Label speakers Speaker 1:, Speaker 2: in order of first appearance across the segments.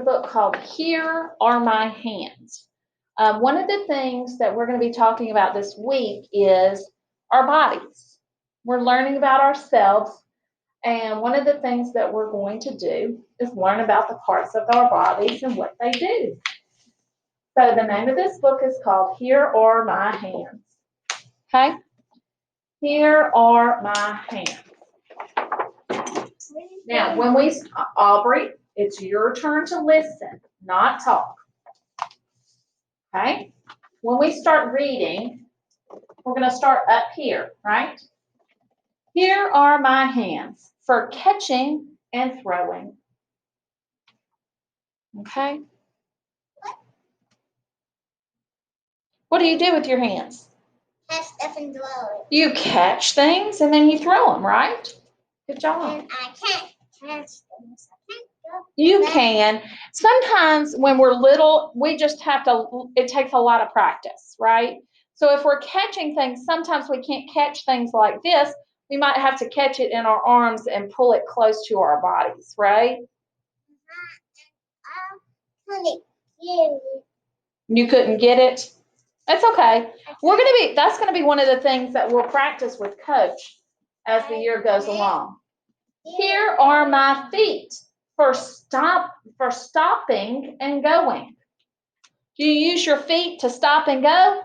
Speaker 1: book called Here Are My Hands. One of the things that we're going to be talking about this week is our bodies. We're learning about ourselves, and one of the things that we're going to do is learn about the parts of our bodies and what they do. So the name of this book is called Here Are My Hands. Okay? Here are my hands. Now, Aubrey, it's your turn to listen, not talk. Okay? When we start reading, we're going to start up here, right? Here are my hands for catching and throwing. Okay? What do you do with your hands?
Speaker 2: Catch stuff and throw it.
Speaker 1: You catch things and then you throw them, right? Good job.
Speaker 2: And I can't catch things.
Speaker 1: You can. Sometimes when we're little, we just have to, it takes a lot of practice, right? So if we're catching things, sometimes we can't catch things like this. We might have to catch it in our arms and pull it close to our bodies, right? You couldn't get it? That's okay. That's going to be one of the things that we'll practice with Coach as the year goes along. Here are my feet for stopping and going. Do you use your feet to stop and go?
Speaker 2: Yes,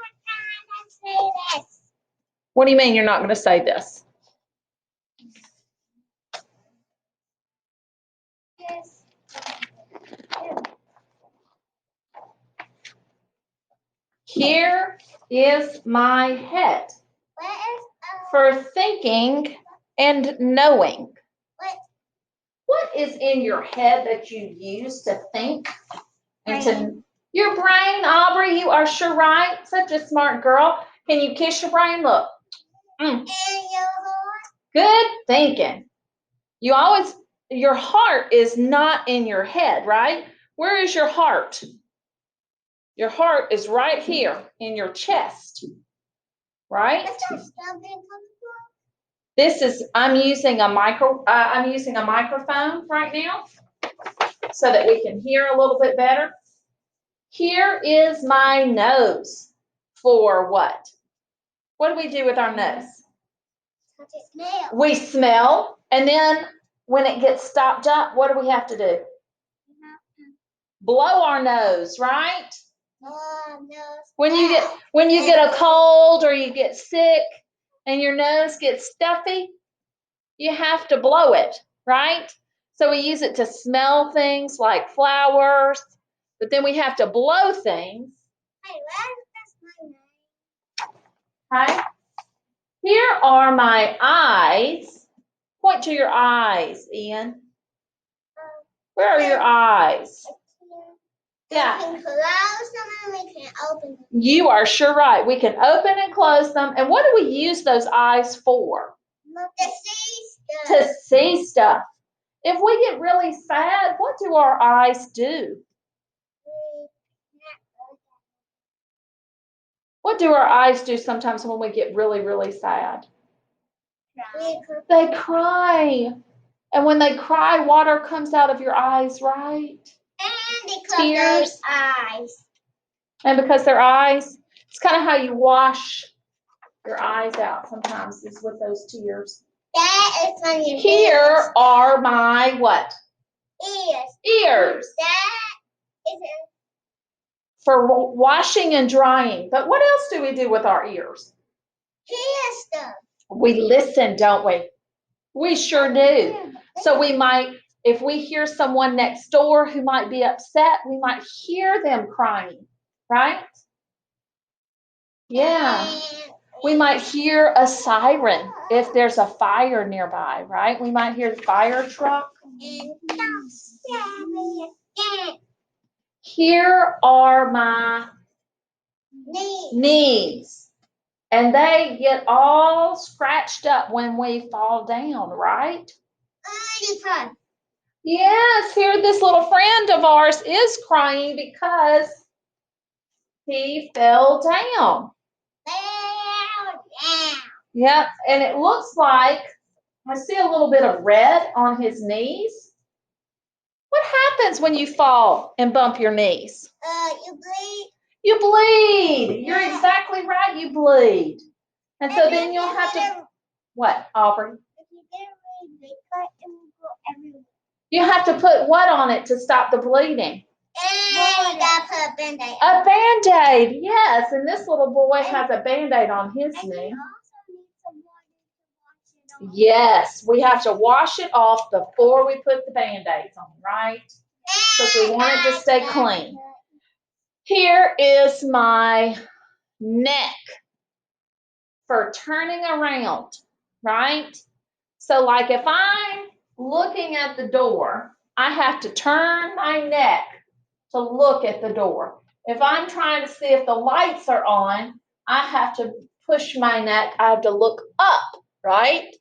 Speaker 2: I'm not going to say this.
Speaker 1: What do you mean you're not going to say this?
Speaker 2: Yes.
Speaker 1: Here is my head for thinking and knowing. What is in your head that you use to think and to your brain? Aubrey, you are sure right. Such a smart girl. Can you kiss your brain? Look. Good thinking. Your heart is not in your head, right? Where is your heart? Your heart is right here in your chest, right? I'm using a microphone right now so that we can hear a little bit better. Here is my nose for what? What do we do with our nose? We smell, and then when it gets stopped up, what do we have to do? Blow our nose, right? When you get a cold or you get sick and your nose gets stuffy, you have to blow it, right? So we use it to smell things like flowers, but then we have to blow things. Okay? Here are my eyes. Point to your eyes, Ian. Where are your eyes? Yeah.
Speaker 2: We can close them and we can open them.
Speaker 1: You are sure right. We can open and close them. And what do we use those eyes for?
Speaker 2: To see stuff.
Speaker 1: To see stuff. If we get really sad, what do our eyes do? What do our eyes do sometimes when we get really, really sad? They cry. And when they cry, water comes out of your eyes, right?
Speaker 2: And because
Speaker 1: Tears.
Speaker 2: they're eyes.
Speaker 1: And because they're eyes, it's kind of how you wash your eyes out sometimes, is with those tears.
Speaker 2: That is on your
Speaker 1: Here are my what?
Speaker 2: Ears.
Speaker 1: Ears.
Speaker 2: That is
Speaker 1: For washing and drying. But what else do we do with our ears?
Speaker 2: hear stuff.
Speaker 1: We listen, don't we? We sure do. So we might, if we hear someone next door who might be upset, we might hear them crying, right? Yeah. We might hear a siren if there's a fire nearby, right? We might hear the fire truck. Here are my knees. And they get all scratched up when we fall down, right? Yes, here this little friend of ours is crying because he fell down. Yep, and it looks like I see a little bit of red on his knees. What happens when you fall and bump your knees?
Speaker 2: You bleed.
Speaker 1: You bleed. You're exactly right, you bleed. And so then you'll have to, what, Aubrey?
Speaker 2: If you get a really big cut, it will go everywhere.
Speaker 1: You have to put what on it to stop the bleeding?
Speaker 2: And you gotta put a Band-Aid.
Speaker 1: A Band-Aid, yes. And this little boy has a Band-Aid on his knee.
Speaker 2: And you also need some water to wash it off.
Speaker 1: Yes, we have to wash it off before we put the Band-Aids on, right? Because we want it to stay clean. Here is my neck for turning around, right? So like if I'm looking at the door, I have to turn my neck to look at the door. If I'm trying to see if the lights are on, I have to push my neck, I have to look up, right?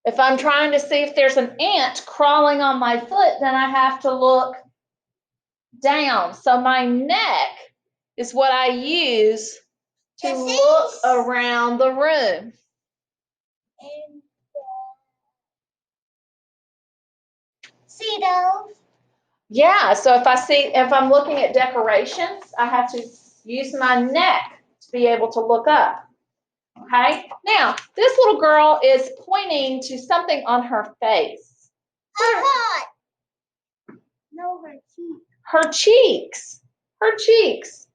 Speaker 1: If I'm trying to see if there's an ant crawling on my foot, then I have to look down. So my neck is what I use to look around the room.
Speaker 2: See those?
Speaker 1: Yeah, so if I'm looking at decorations, I have to use my neck to be able to look up. Okay? Now, this little girl is pointing to something on her face.
Speaker 2: Her heart. No, her cheek.
Speaker 1: Her cheeks. Her cheeks.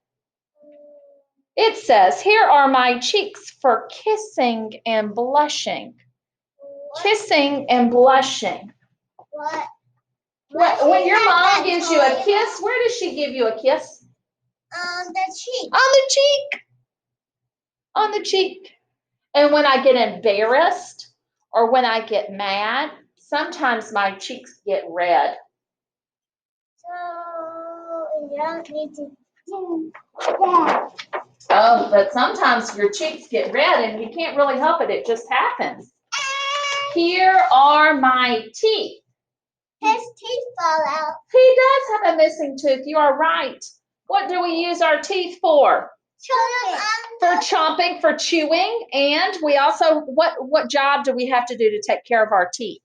Speaker 1: It says, here are my cheeks for kissing and blushing. Kissing and blushing.
Speaker 2: What?
Speaker 1: When your mom gives you a kiss, where does she give you a kiss?
Speaker 2: The cheek.
Speaker 1: On the cheek. On the cheek. And when I get embarrassed or when I get mad, sometimes my cheeks get red.
Speaker 2: So you don't need to do that.
Speaker 1: Oh, but sometimes your cheeks get red and you can't really help it. It just happens. Here are my teeth.
Speaker 2: His teeth fall out.
Speaker 1: He does have a missing tooth. You are right. What do we use our teeth for? For chomping, for chewing, and we also, what job do we have to do to take care of our teeth?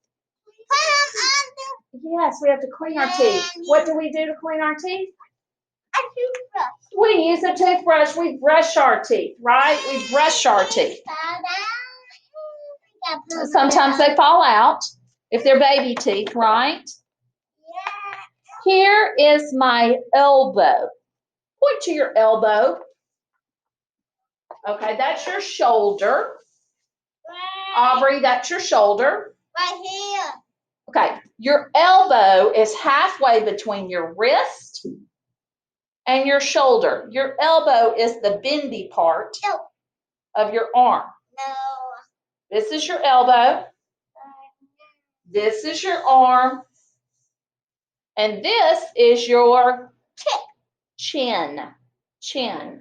Speaker 1: Yes, we have to clean our teeth. What do we do to clean our teeth?
Speaker 2: A toothbrush.
Speaker 1: We use a toothbrush. We brush our teeth, right? We brush our teeth. Sometimes they fall out if they're baby teeth, right?
Speaker 2: Yeah.
Speaker 1: Here is my elbow. Point to your elbow. Okay, that's your shoulder. Aubrey, that's your shoulder.
Speaker 2: Right here.
Speaker 1: Okay, your elbow is halfway between your wrist and your shoulder. Your elbow is the bendy part of your arm.
Speaker 2: No.
Speaker 1: This is your elbow. This is your arm. And this is your chin. Chin.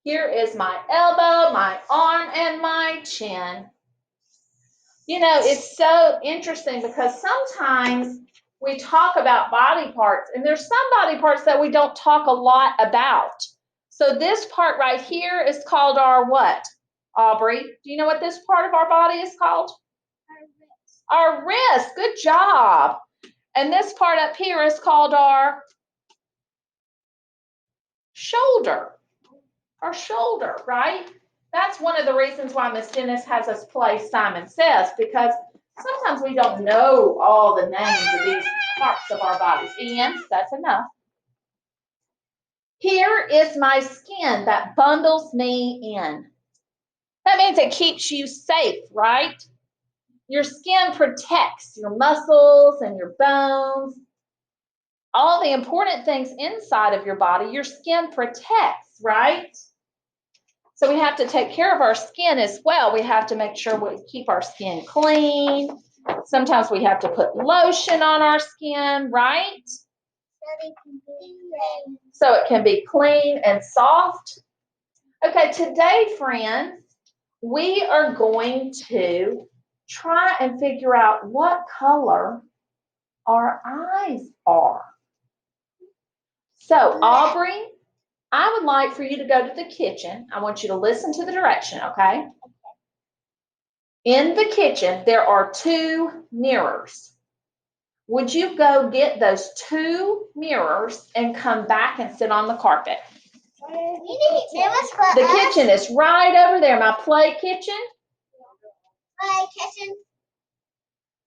Speaker 1: Here is my elbow, my arm, and my chin. You know, it's so interesting because sometimes we talk about body parts, and there's some body parts that we don't talk a lot about. So this part right here is called our what, Aubrey? Do you know what this part of our body is called? Our wrist. Good job. And this part up here is called our shoulder. Our shoulder, right? That's one of the reasons why Miss Dennis has us play Simon Says, because sometimes we don't know all the names of these parts of our bodies. And that's enough. Here is my skin that bundles me in. That means it keeps you safe, right? Your skin protects your muscles and your bones. All the important things inside of your body, your skin protects, right? So we have to take care of our skin as well. We have to make sure we keep our skin clean. Sometimes we have to put lotion on our skin, right? So it can be clean and soft. Okay, today, friends, we are going to try and figure out what color our eyes are. So, Aubrey, I would like for you to go to the kitchen. I want you to listen to the direction, okay? In the kitchen, there are 2 mirrors. Would you go get those 2 mirrors and come back and sit on the carpet? The kitchen is right over there, my play kitchen.
Speaker 2: Play kitchen.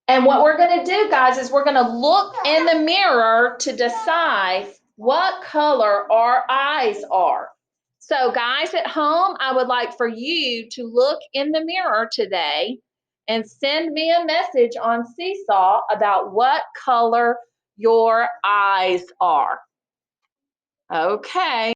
Speaker 1: And what we're going to do, guys, is we're going to look in the mirror to decide what color our eyes are. So, guys at home, I would like for you to look in the mirror today and send me a message on Seesaw about what color your eyes are. Okay.